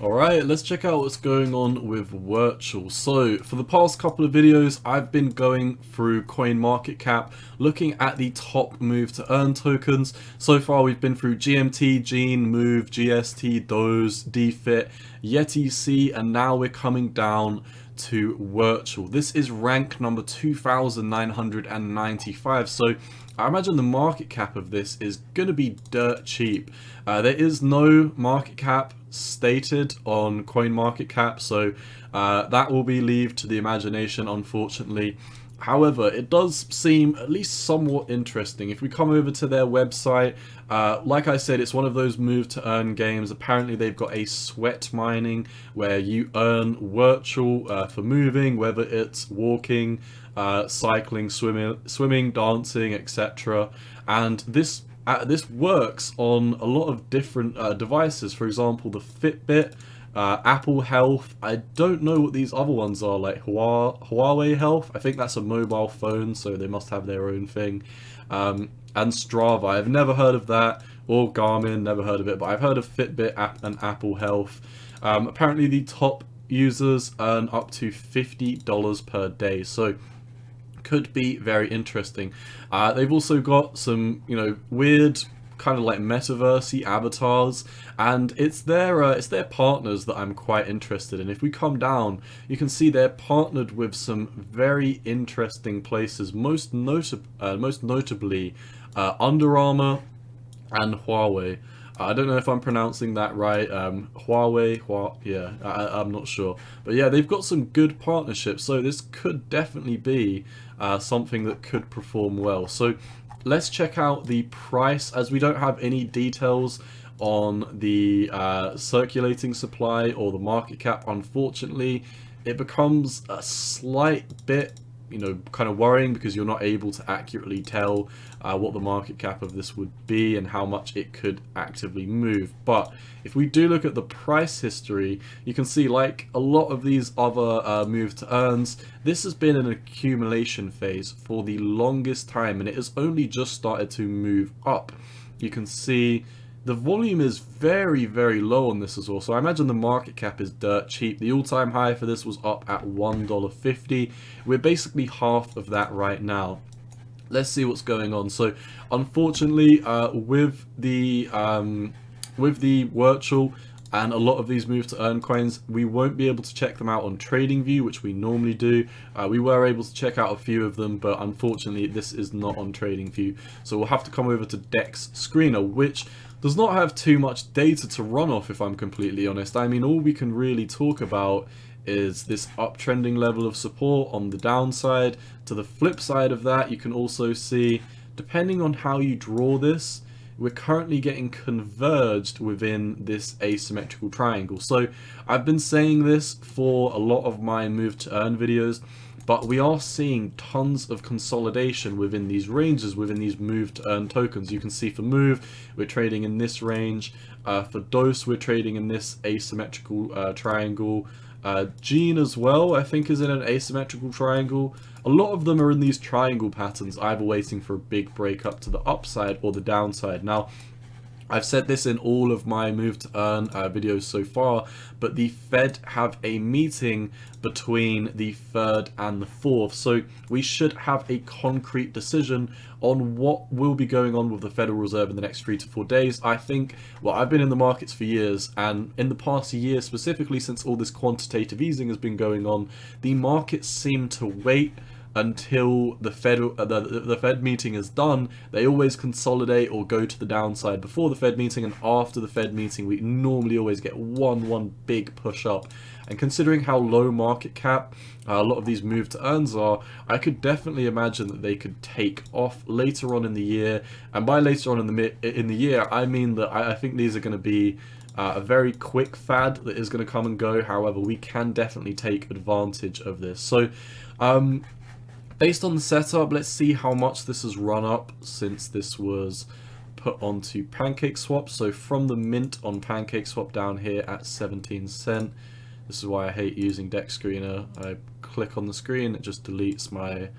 Alright, let's check out what's going on with Wirtual. So, for the past couple of videos, I've been going through CoinMarketCap, looking at the top move to earn tokens. So far, we've been through GMT, Gene, Move, GST, Doge, DFIT, Yeti C, and now we're coming down to Wirtual. This is rank number 2,995. So, I imagine the market cap of this is going to be dirt cheap. There is no market cap stated on CoinMarketCap, so that will be left to the imagination, unfortunately. However, it does seem at least somewhat interesting. If we come over to their website, like I said, it's one of those move to earn games. Apparently they've got a sweat mining where you earn Wirtual for moving, whether it's walking, cycling, swimming, dancing, etc. And this works on a lot of different devices. For example, the Fitbit, Apple Health. I don't know what these other ones are, like Huawei Health. I think that's a mobile phone, so they must have their own thing. And Strava. I've never heard of that. Or Garmin, never heard of it, but I've heard of Fitbit and Apple Health. Apparently the top users earn up to $50 per day, so could be very interesting. They've also got some, weird kind of like metaversey avatars, and it's their partners that I'm quite interested in. If we come down, you can see they're partnered with some very interesting places, most notably Under Armour and Huawei. I don't know if I'm pronouncing that right. I'm not sure. But yeah, they've got some good partnerships, so this could definitely be something that could perform well. So let's check out the price, as we don't have any details on the circulating supply or the market cap. Unfortunately, it becomes a slight bit kind of worrying, because you're not able to accurately tell what the market cap of this would be and how much it could actively move. But if we do look at the price history, you can see, like a lot of these other move to earns, this has been an accumulation phase for the longest time, and it has only just started to move up. You can see the volume is very, very low on this as well, so I imagine the market cap is dirt cheap. The all-time high for this was up at $1.50. We're basically half of that right now. Let's see what's going on. So, unfortunately, with the Wirtual and a lot of these move to earn coins, we won't be able to check them out on TradingView, which we normally do. We were able to check out a few of them, but unfortunately this is not on TradingView. So we'll have to come over to Dex Screener, which does not have too much data to run off, if I'm completely honest. I mean, all we can really talk about is this uptrending level of support on the downside. To the flip side of that, you can also see, depending on how you draw this, we're currently getting converged within this asymmetrical triangle. So I've been saying this for a lot of my move to earn videos, but we are seeing tons of consolidation within these ranges, within these move to earn tokens. You can see for Move, we're trading in this range. For Dose, we're trading in this asymmetrical triangle. Gene as well, I think, is in an asymmetrical triangle. A lot of them are in these triangle patterns, either waiting for a big break up to the upside or the downside. Now, I've said this in all of my move to earn videos so far, but the Fed have a meeting between the 3rd and the 4th, so we should have a concrete decision on what will be going on with the Federal Reserve in the next 3 to 4 days. I think, well, I've been in the markets for years, and in the past year, specifically since all this quantitative easing has been going on, the markets seem to wait until the Fed meeting is done. They always consolidate or go to the downside before the Fed meeting, and after the Fed meeting we normally always get one big push up. And considering how low market cap a lot of these move to earns are, I could definitely imagine that they could take off later on in the year. And by later on in the year, I mean that I think these are going to be a very quick fad that is going to come and go. However, we can definitely take advantage of this. So based on the setup, let's see how much this has run up since this was put onto PancakeSwap. So from the mint on PancakeSwap down here at 17 cent. This is why I hate using Dex Screener. I click on the screen, it just deletes my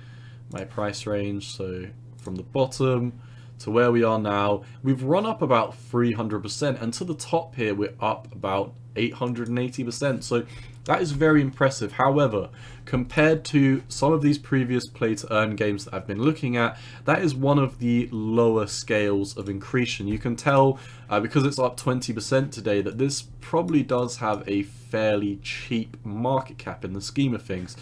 price range. So from the bottom to where we are now, we've run up about 300%, and to the top here we're up about 880%. So that is very impressive. However, compared to some of these previous play to earn games that I've been looking at, that is one of the lower scales of increation. You can tell because it's up 20% today that this probably does have a fairly cheap market cap in the scheme of things.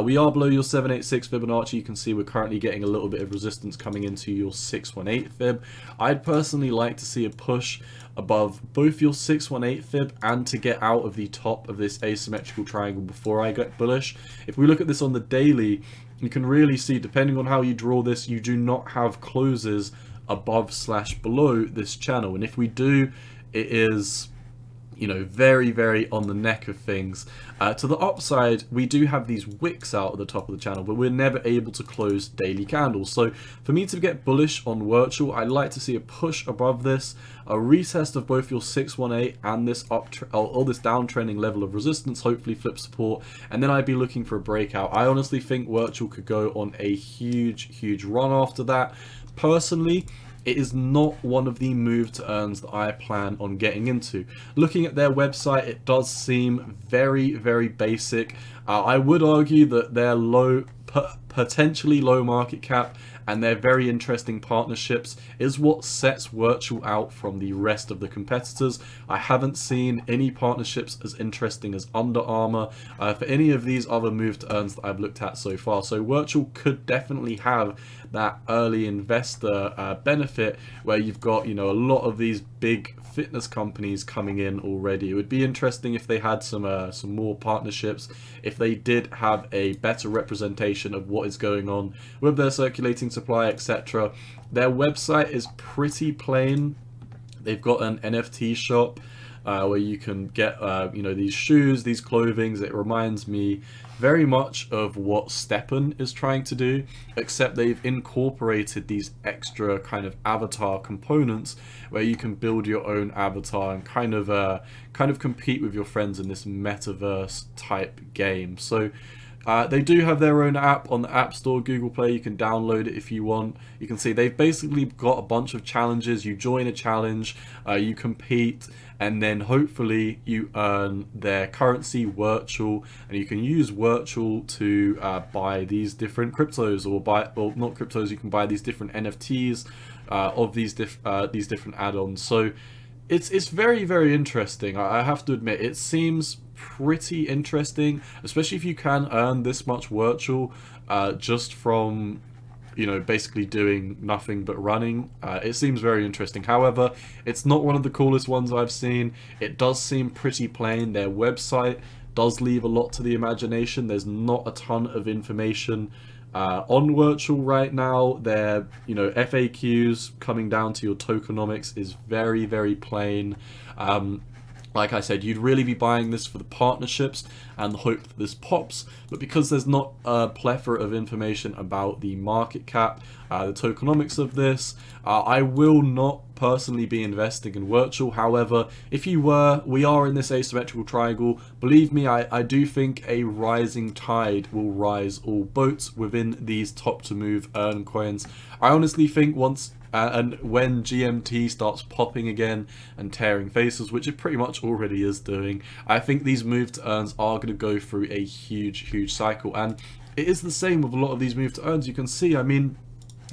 We are below your 786 Fibonacci. You can see we're currently getting a little bit of resistance coming into your 618 fib. I'd personally like to see a push above both your 618 fib and to get out of the top of this asymmetrical triangle before I get bullish. If we look at this on the daily, you can really see, depending on how you draw this, you do not have closes above / below this channel, and if we do, it is, you know, very, very on the neck of things. To the upside, we do have these wicks out at the top of the channel, but we're never able to close daily candles. So for me to get bullish on Wirtual, I'd like to see a push above this, a retest of both your 618 and this or this downtrending level of resistance, hopefully flip support, and then I'd be looking for a breakout. I honestly think Wirtual could go on a huge run after that. Personally, it is not one of the move to earns that I plan on getting into. Looking at their website, it does seem very basic. I would argue that their potentially low market cap and their very interesting partnerships is what sets Wirtual out from the rest of the competitors. I haven't seen any partnerships as interesting as Under Armour for any of these other move to earns that I've looked at so far. So Wirtual could definitely have that early investor benefit where you've got, you know, a lot of these big fitness companies coming in already. It would be interesting if they had some more partnerships, if they did have a better representation of what is going on with their circulating supply, etc. Their website is pretty plain. They've got an NFT shop where you can get you know, these shoes, these clothings. It reminds me very much of what Steppen is trying to do, except they've incorporated these extra kind of avatar components where you can build your own avatar and kind of compete with your friends in this metaverse type game. So they do have their own app on the App Store, Google Play. You can download it if you want. You can see they've basically got a bunch of challenges. You join a challenge, you compete, and then hopefully you earn their currency, Wirtual, and you can use Wirtual to buy these different cryptos, or not cryptos. You can buy these different NFTs of these different add-ons. So it's very interesting. I have to admit, it seems pretty interesting, especially if you can earn this much Wirtual just from, you know, basically doing nothing but running. It seems very interesting. However, it's not one of the coolest ones I've seen. It does seem pretty plain. Their website does leave a lot to the imagination. There's not a ton of information on Wirtual right now. Their, you know, FAQs coming down to your tokenomics is very plain. Like I said, you'd really be buying this for the partnerships and the hope that this pops, but because there's not a plethora of information about the market cap, the tokenomics of this, I will not personally be investing in Wirtual. However, if you were, we are in this asymmetrical triangle. Believe me, I do think a rising tide will rise all boats within these top to move earn coins. I honestly think once and when GMT starts popping again and tearing faces, which it pretty much already is doing, I think these move to earns are going to go through a huge cycle. And it is the same with a lot of these move to earns. You can see, I mean,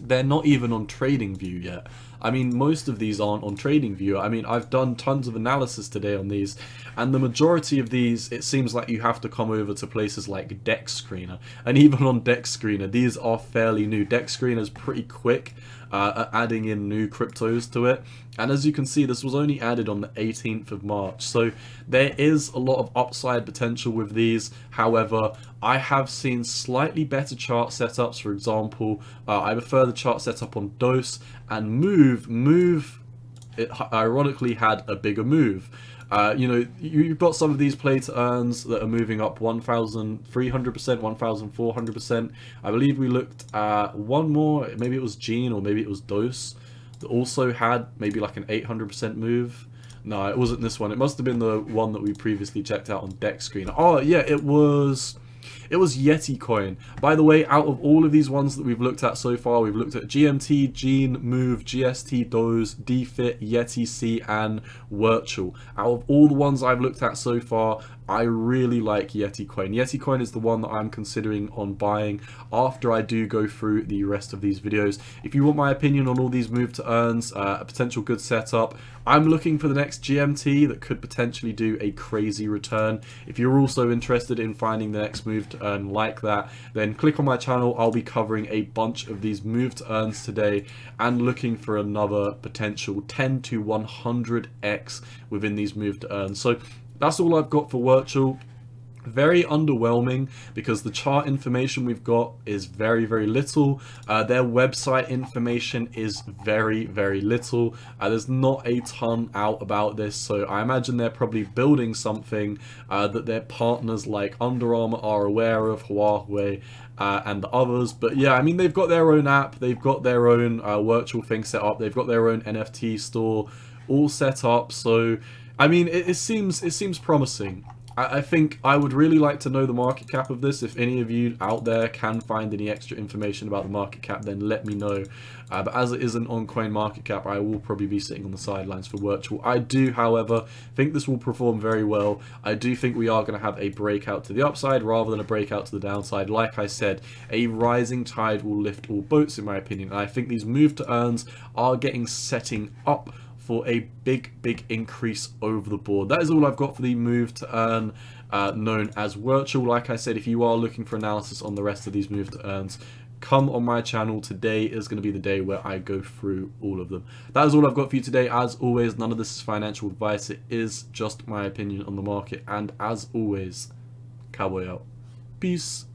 they're not even on TradingView yet. I mean, most of these aren't on TradingView. I mean, I've done tons of analysis today on these, and the majority of these, it seems like you have to come over to places like Dex Screener. And even on Dex Screener, these are fairly new. Dex Screener is pretty quick at adding in new cryptos to it. And as you can see, this was only added on the 18th of March. So there is a lot of upside potential with these. However, I have seen slightly better chart setups. For example, I prefer the chart setup on Dose, and Move, it ironically had a bigger move. You know, you've got some of these play to earns that are moving up 1,300%, 1,400%. I believe we looked at one more, maybe it was Gene or maybe it was Dose, that also had maybe like an 800% move. No, it wasn't this one. It must have been the one that we previously checked out on Dex Screener. Oh yeah, it was It was Yeti Coin. By the way, out of all of these ones that we've looked at so far, we've looked at GMT, Gene, Move, GST, Doze, DFIT, Yeti C, and Wirtual. Out of all the ones I've looked at so far, I really like Yeti Coin. Yeti Coin is the one that I'm considering on buying after I do go through the rest of these videos. If you want my opinion on all these move to earns, a potential good setup, I'm looking for the next GMT that could potentially do a crazy return. If you're also interested in finding the next move to earn like that, then click on my channel. I'll be covering a bunch of these move to earns today and looking for another potential 10 to 100x within these move to earns. So that's all I've got for Wirtual. Very underwhelming because the chart information we've got is very, very little. Their website information is very, very little. There's not a ton out about this, so I imagine they're probably building something that their partners like Under Armour are aware of, Huawei, and the others. But yeah, I mean, they've got their own app, they've got their own Wirtual thing set up, they've got their own NFT store all set up. So I mean, it seems promising. I think I would really like to know the market cap of this. If any of you out there can find any extra information about the market cap, then let me know. But as it isn't on coin market cap, I will probably be sitting on the sidelines for Wirtual. I do, however, think this will perform very well. I do think we are going to have a breakout to the upside rather than a breakout to the downside. Like I said, a rising tide will lift all boats, in my opinion. And I think these move to earns are setting up for a big increase over the board. That is all I've got for the move to earn known as Wirtual. Like I said, if you are looking for analysis on the rest of these move to earns, come on my channel. Today is going to be the day where I go through all of them. That is all I've got for you today. As always, none of this is financial advice. It is just my opinion on the market. And as always, cowboy out. Peace.